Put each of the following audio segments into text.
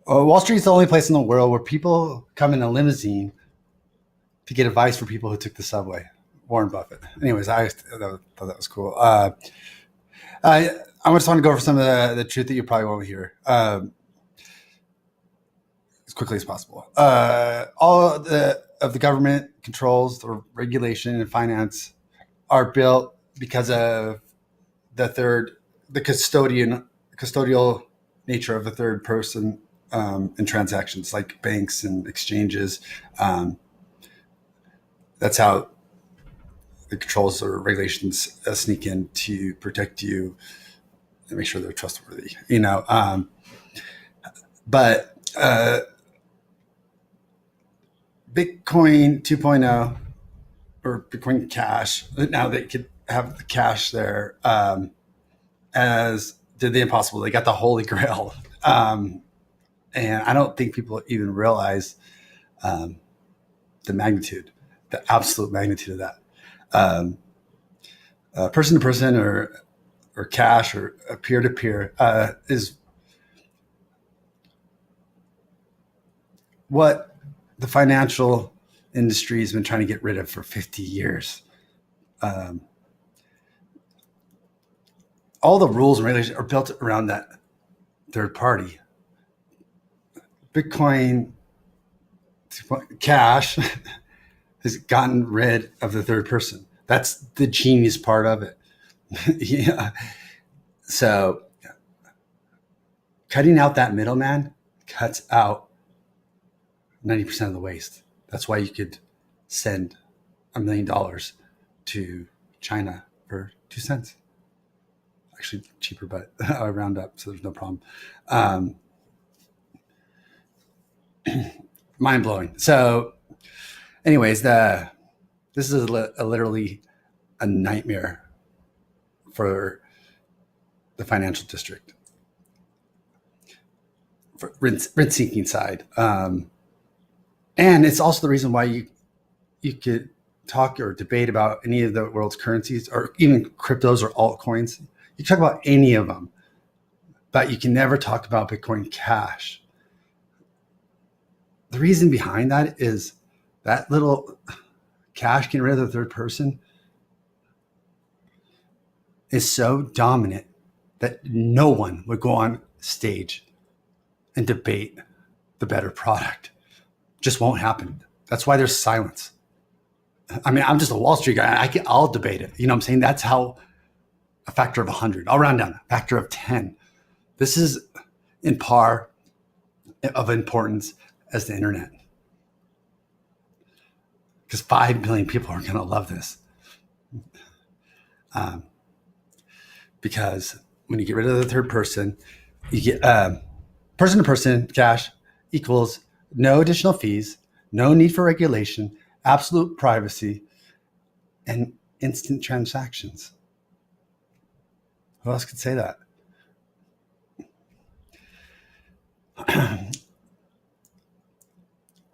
Wall Street's the only place in the world where people come in a limousine to get advice for people who took the subway. Warren Buffett. Anyways, I thought that was cool. I just want to go over some of the truth that you probably won't hear as quickly as possible. All of the government controls or regulation and finance are built because of the custodial nature of the third person in transactions like banks and exchanges. That's how the controls or regulations sneak in to protect you and make sure they're trustworthy, but Bitcoin 2.0 or Bitcoin Cash, now they could have the cash there, as did the impossible. They got the holy grail. And I don't think people even realize the magnitude, the absolute magnitude of that. Person to person or cash or peer to peer is what the financial industry has been trying to get rid of for 50 years. All the rules and regulations are built around that third party. Bitcoin Cash has gotten rid of the third person. That's the genius part of it. Yeah. So cutting out that middleman cuts out 90% of the waste. That's why you could send $1 million to China for 2 cents. Actually cheaper, but I round up, so there's no problem. Mind blowing. So anyways, this is literally a nightmare for the financial district, for rent seeking side. And it's also the reason why you could talk or debate about any of the world's currencies or even cryptos or altcoins. You talk about any of them, but you can never talk about Bitcoin Cash. The reason behind that is that little cash getting rid of the third person is so dominant that no one would go on stage and debate the better product. Just won't happen. That's why there's silence. I mean, I'm just a Wall Street guy. I'll debate it. You know what I'm saying? That's how a factor of 100. I'll round down a factor of 10. This is in par of importance as the internet. Because 5 billion people are going to love this. Because when you get rid of the third person, you get person to person cash equals no additional fees, no need for regulation, absolute privacy, and instant transactions. Who else could say that?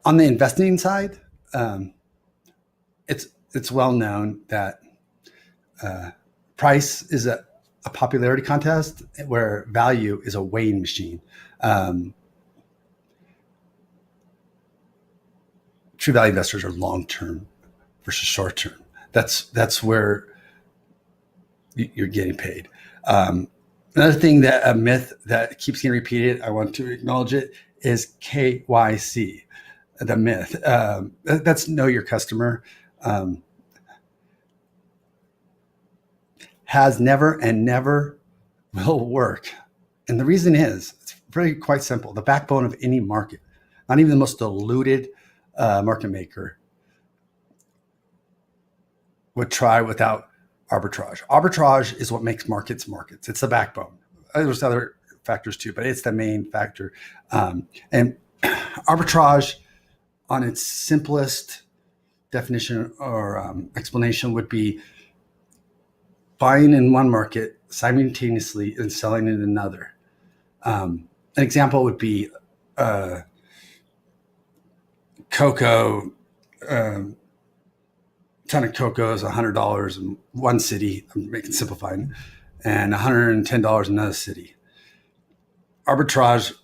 On the investing side, it's well known that price is a popularity contest where value is a weighing machine. True value investors are long-term versus short-term. That's where you're getting paid. Another thing that a myth that keeps getting repeated, I want to acknowledge it, is KYC, the myth. That's know your customer. Has never and never will work. And the reason is, it's really quite simple. The backbone of any market, not even the most diluted market maker, would try without arbitrage. Arbitrage is what makes markets markets. It's the backbone. There's other factors too, but it's the main factor. And arbitrage, on its simplest definition or explanation, would be buying in one market simultaneously and selling in another. An example would be cocoa. Ton of cocoa is $100 in one city. I'm making simplifying, and $110 in another city. Arbitrage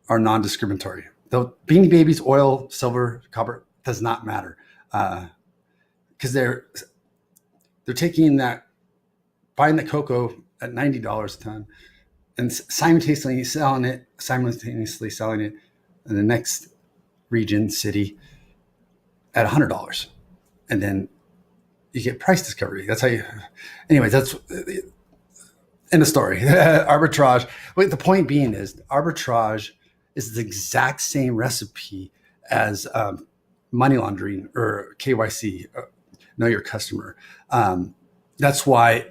are non-discriminatory. Though Beanie Babies, oil, silver, copper does not matter, because they're taking that, buying the cocoa at $90 a ton and simultaneously selling it in the next region, city, at $100. And then you get price discovery. That's how you, anyways, that's end of story. Arbitrage. Wait, the point being is arbitrage is the exact same recipe as money laundering or KYC, know your customer. That's why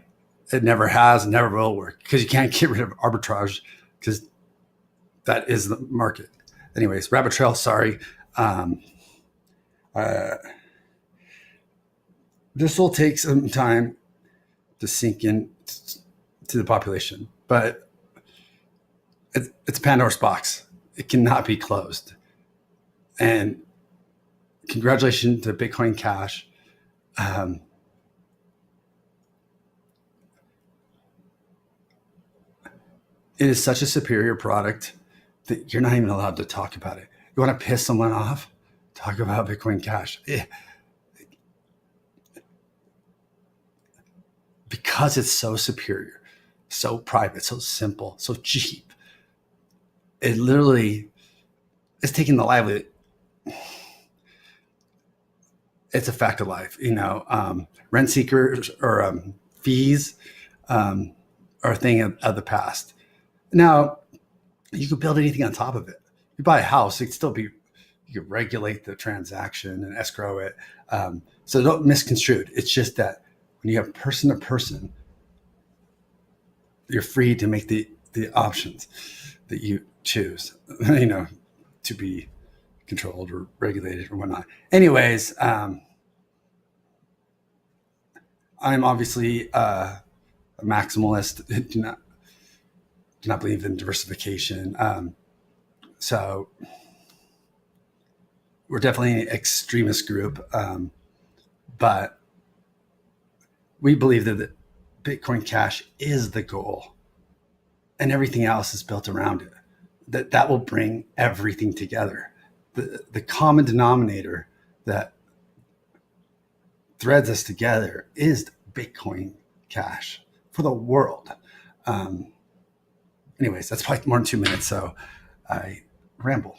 it never has, never will work, because you can't get rid of arbitrage, because that is the market. Anyways, rabbit trail, sorry. This will take some time to sink in to the population, but it's Pandora's box. It cannot be closed. And congratulations to Bitcoin Cash. It is such a superior product that you're not even allowed to talk about it. You want to piss someone off? Talk about Bitcoin Cash. Because it's so superior, so private, so simple, so cheap. It literally is taking the livelihood. It's a fact of life, rent seekers or fees are a thing of the past. Now, you could build anything on top of it. You buy a house, it'd still be, you could regulate the transaction and escrow it. So don't misconstrue it. It's just that when you have person to person, you're free to make the options that you choose, to be controlled or regulated or whatnot. Anyways, I'm obviously a maximalist. Do not believe in diversification. So we're definitely an extremist group, but we believe that Bitcoin Cash is the goal, and everything else is built around it. That will bring everything together. The common denominator that threads us together is Bitcoin Cash for the world. Anyways, that's probably more than 2 minutes, so I ramble.